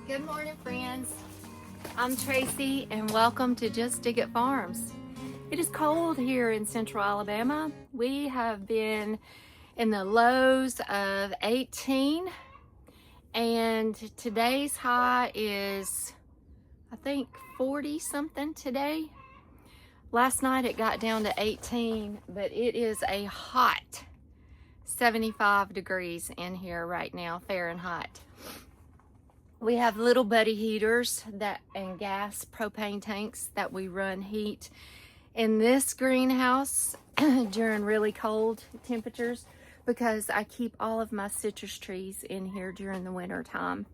Good morning, friends. I'm Tracy, and welcome to Just Dig It Farms. It is cold here in central Alabama. We have been in the lows of 18, and today's high is, I think, 40 something today. Last night it got down to 18, but it is a hot 75 degrees in here right now, Fahrenheit. We have little buddy heaters and gas propane tanks that we run heat in this greenhouse during really cold temperatures because I keep all of my citrus trees in here during the winter time.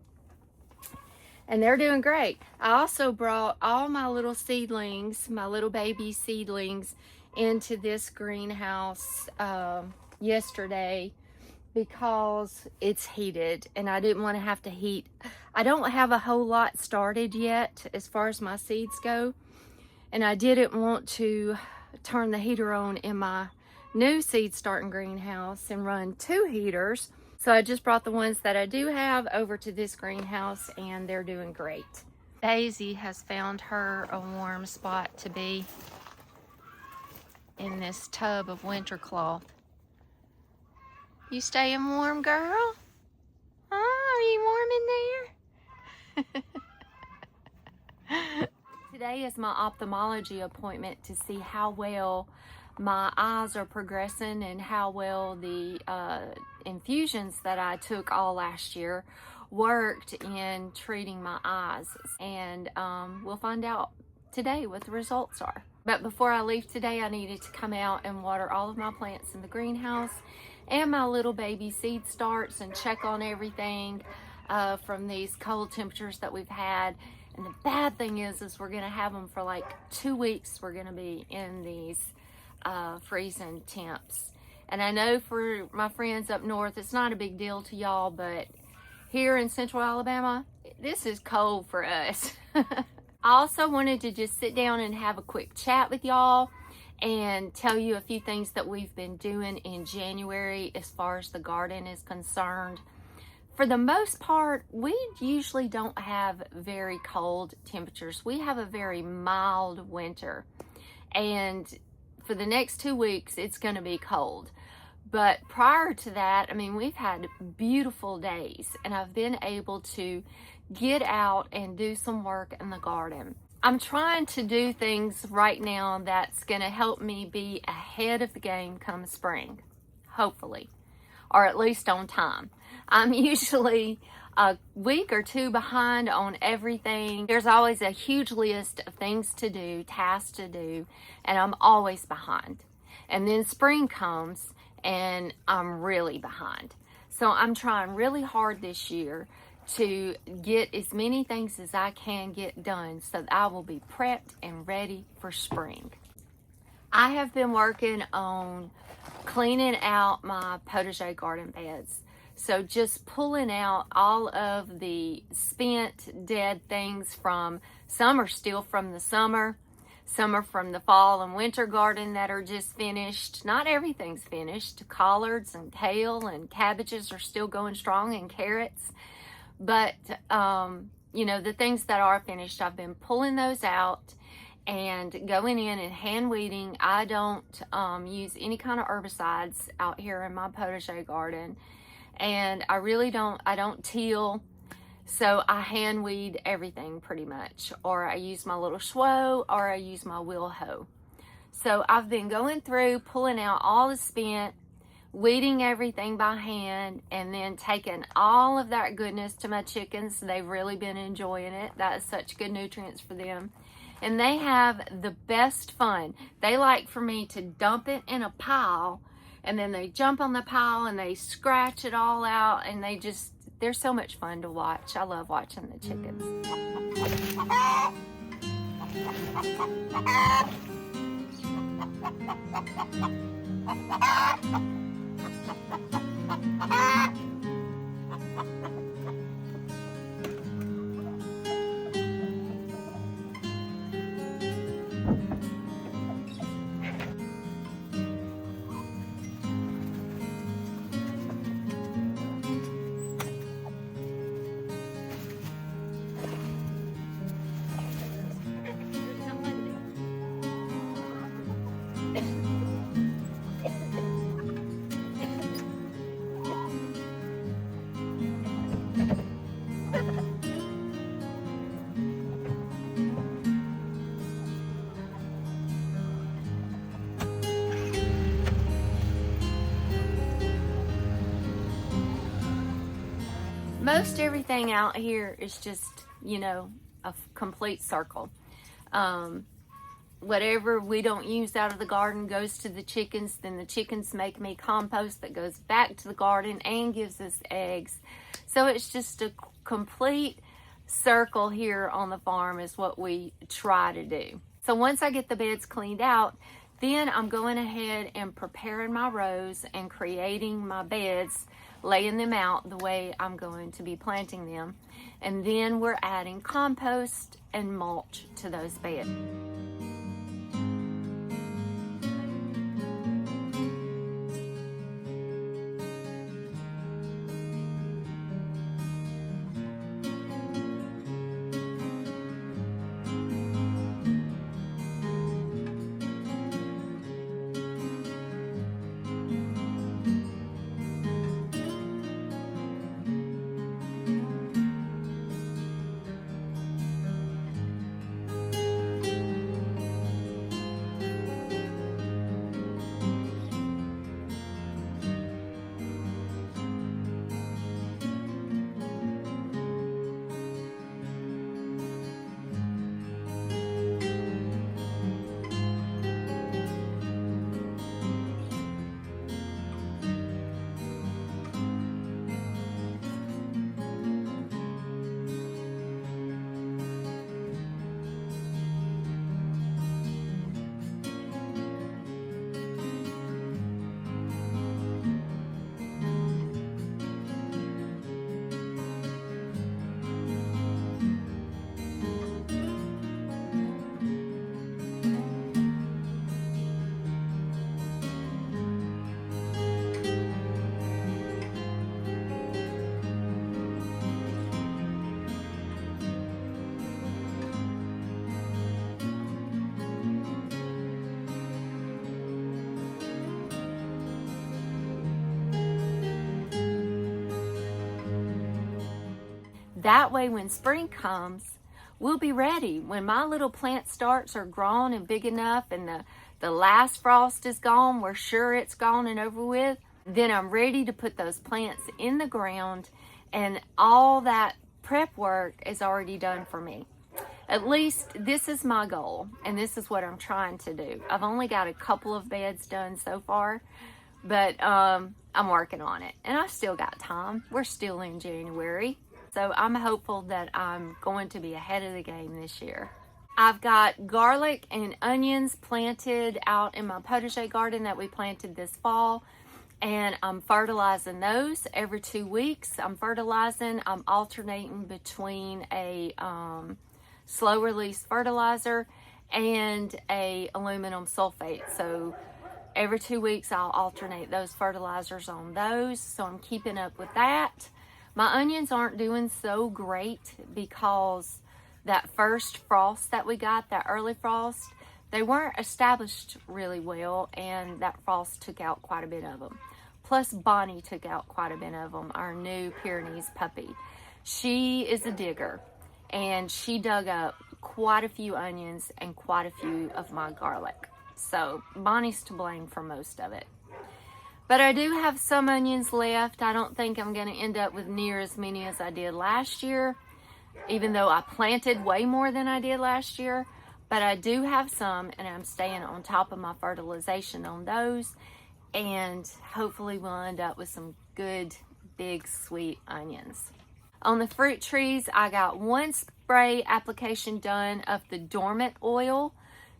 And they're doing great. I also brought all my little seedlings, my little baby seedlings, into this greenhouse yesterday because it's heated and I didn't want to have to heat. I don't have a whole lot started yet as far as my seeds go, and I didn't want to turn the heater on in my new seed starting greenhouse and run 2 heaters. So I just brought the ones that I do have over to this greenhouse, and they're doing great. Daisy has found her a warm spot to be in this tub of winter cloth. You staying warm, girl? Oh, are you warm in there? Today is my ophthalmology appointment to see how well my eyes are progressing and how well the infusions that I took all last year worked in treating my eyes. And we'll find out today what the results are. But before I leave today, I needed to come out and water all of my plants in the greenhouse and my little baby seed starts and check on everything from these cold temperatures that we've had. And the bad thing is we're gonna have them for like 2 weeks. We're gonna be in these freezing temps. And I know for my friends up north, it's not a big deal to y'all, but here in central Alabama, this is cold for us. I also wanted to just sit down and have a quick chat with y'all and tell you a few things that we've been doing in January as far as the garden is concerned. For the most part, we usually don't have very cold temperatures. We have a very mild winter, and for the next 2 weeks, it's going to be cold. But prior to that, I mean, we've had beautiful days, and I've been able to get out and do some work in the garden. I'm trying to do things right now that's going to help me be ahead of the game come spring, hopefully, or at least on time. I'm usually a week or 2 behind on everything. There's always a huge list of things to do, tasks to do, and I'm always behind. And then spring comes and I'm really behind. So I'm trying really hard this year to get as many things as I can get done so that I will be prepped and ready for spring. I have been working on cleaning out my potager garden beds. So just pulling out all of the spent, dead things from, some are still from the summer, some are from the fall and winter garden that are just finished. Not everything's finished. Collards and kale and cabbages are still going strong, and carrots. But, you know, the things that are finished, I've been pulling those out and going in and hand weeding. I don't use any kind of herbicides out here in my potager garden. And I don't till, so I hand weed everything pretty much. Or I use my little schwo, or I use my wheel hoe. So I've been going through, pulling out all the spent, weeding everything by hand, and then taking all of that goodness to my chickens. They've really been enjoying it. That is such good nutrients for them. And they have the best fun. They like for me to dump it in a pile, and then they jump on the pile and they scratch it all out, and they're so much fun to watch. I love watching the chickens. Most everything out here is just, you know, a complete circle. Whatever we don't use out of the garden goes to the chickens. Then the chickens make me compost that goes back to the garden and gives us eggs. So it's just a complete circle here on the farm is what we try to do. So once I get the beds cleaned out, then I'm going ahead and preparing my rows and creating my beds, laying them out the way I'm going to be planting them. And then we're adding compost and mulch to those beds. That way when spring comes, we'll be ready. When my little plant starts are grown and big enough and the last frost is gone, we're sure it's gone and over with, then I'm ready to put those plants in the ground, and all that prep work is already done for me. At least this is my goal, and this is what I'm trying to do. I've only got a couple of beds done so far, but I'm working on it, and I still got time. We're still in January. So I'm hopeful that I'm going to be ahead of the game this year. I've got garlic and onions planted out in my potager garden that we planted this fall, and I'm fertilizing those every 2 weeks. I'm alternating between a slow release fertilizer and a aluminum sulfate. So every 2 weeks I'll alternate those fertilizers on those. So I'm keeping up with that. My onions aren't doing so great because that first frost that we got, that early frost, they weren't established really well, and that frost took out quite a bit of them. Plus Bonnie took out quite a bit of them, our new Pyrenees puppy. She is a digger, and she dug up quite a few onions and quite a few of my garlic. So Bonnie's to blame for most of it. But I do have some onions left. I don't think I'm going to end up with near as many as I did last year, even though I planted way more than I did last year. But I do have some, and I'm staying on top of my fertilization on those. And hopefully we'll end up with some good, big, sweet onions. On the fruit trees, I got one spray application done of the dormant oil.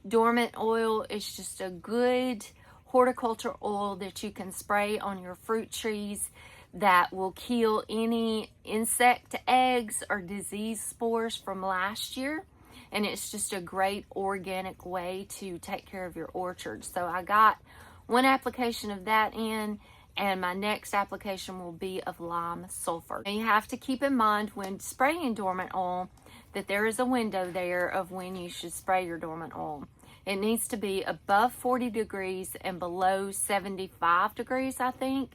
Dormant oil is just a good horticulture oil that you can spray on your fruit trees that will kill any insect eggs or disease spores from last year. And it's just a great organic way to take care of your orchard. So I got one application of that in, and my next application will be of lime sulfur. And you have to keep in mind when spraying dormant oil that there is a window there of when you should spray your dormant oil. It needs to be above 40 degrees and below 75 degrees, I think.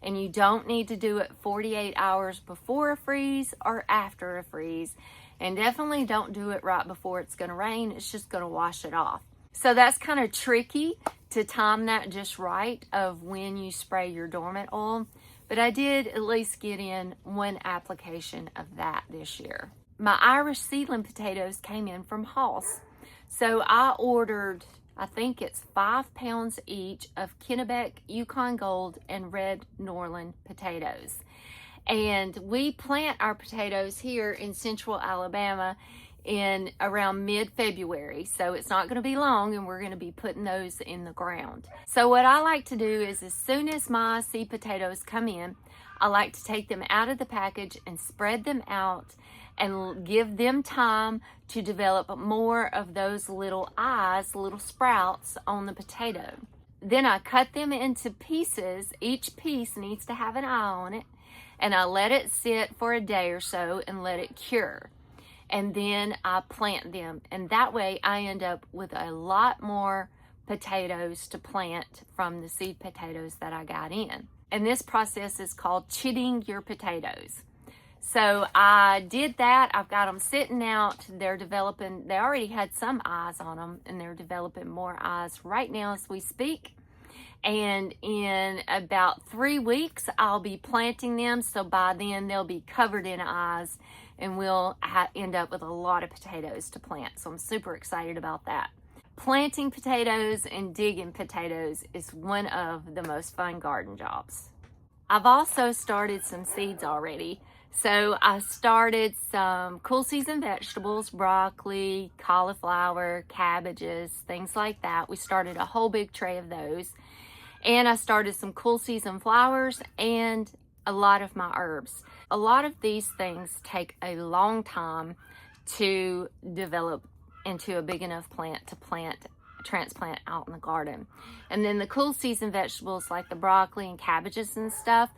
And you don't need to do it 48 hours before a freeze or after a freeze. And definitely don't do it right before it's going to rain. It's just going to wash it off. So that's kind of tricky to time that just right of when you spray your dormant oil. but I did at least get in one application of that this year. My Irish seedling potatoes came in from Hoss. So I ordered, I think it's 5 pounds each of Kennebec, Yukon Gold, and Red Norland potatoes. And we plant our potatoes here in central Alabama in around mid-February. So it's not going to be long, and we're going to be putting those in the ground. So what I like to do is, as soon as my seed potatoes come in, I like to take them out of the package and spread them out and give them time to develop more of those little eyes, little sprouts on the potato. Then I cut them into pieces. Each piece needs to have an eye on it, and I let it sit for a day or so and let it cure. And then I plant them, and that way I end up with a lot more potatoes to plant from the seed potatoes that I got in. And this process is called chitting your potatoes. So I did that. I've got them sitting out. They're developing. They already had some eyes on them, and they're developing more eyes right now as we speak. And in about 3 weeks, I'll be planting them. So by then, they'll be covered in eyes, and we'll end up with a lot of potatoes to plant. So I'm super excited about that. Planting potatoes and digging potatoes is one of the most fun garden jobs. I've also started some seeds already. So I started some cool season vegetables, broccoli, cauliflower, cabbages, things like that. We started a whole big tray of those. And I started some cool season flowers and a lot of my herbs. A lot of these things take a long time to develop into a big enough plant to transplant out in the garden. And then the cool season vegetables like the broccoli and cabbages and stuff,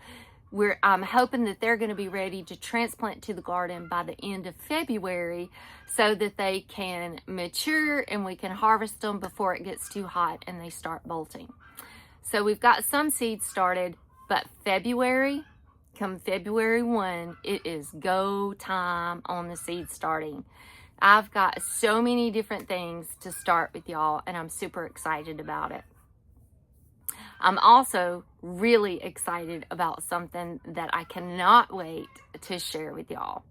I'm hoping that they're going to be ready to transplant to the garden by the end of February so that they can mature and we can harvest them before it gets too hot and they start bolting. So we've got some seeds started, but come February 1, it is go time on the seed starting. I've got so many different things to start with y'all, and I'm super excited about it. I'm also really excited about something that I cannot wait to share with y'all.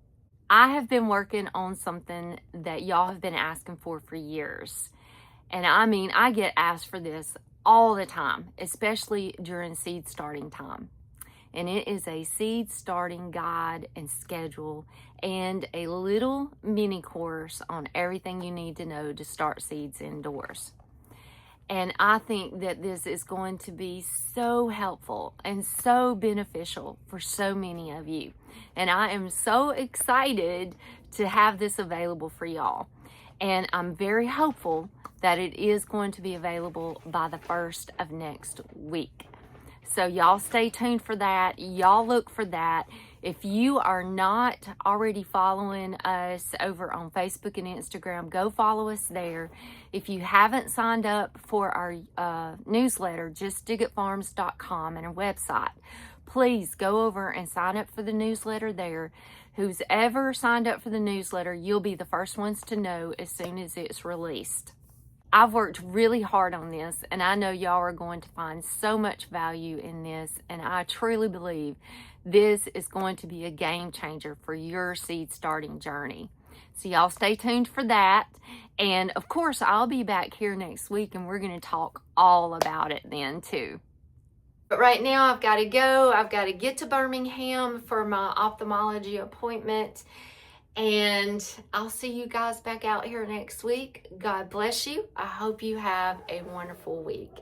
I have been working on something that y'all have been asking for years. And I mean, I get asked for this all the time, especially during seed starting time. And it is a seed starting guide and schedule and a little mini course on everything you need to know to start seeds indoors. And I think that this is going to be so helpful and so beneficial for so many of you. And I am so excited to have this available for y'all. And I'm very hopeful that it is going to be available by the 1st of next week. So y'all stay tuned for that. Y'all look for that. If you are not already following us over on Facebook and Instagram, go follow us there. If you haven't signed up for our newsletter, justdigitfarms.com and our website, please go over and sign up for the newsletter there. Who's ever signed up for the newsletter, you'll be the first ones to know as soon as it's released. I've worked really hard on this, and I know y'all are going to find so much value in this, and I truly believe this is going to be a game changer for your seed starting journey. So y'all stay tuned for that. And of course, I'll be back here next week, and we're going to talk all about it then too. But right now I've got to go. I've got to get to Birmingham for my ophthalmology appointment. And I'll see you guys back out here next week. God bless you. I hope you have a wonderful week.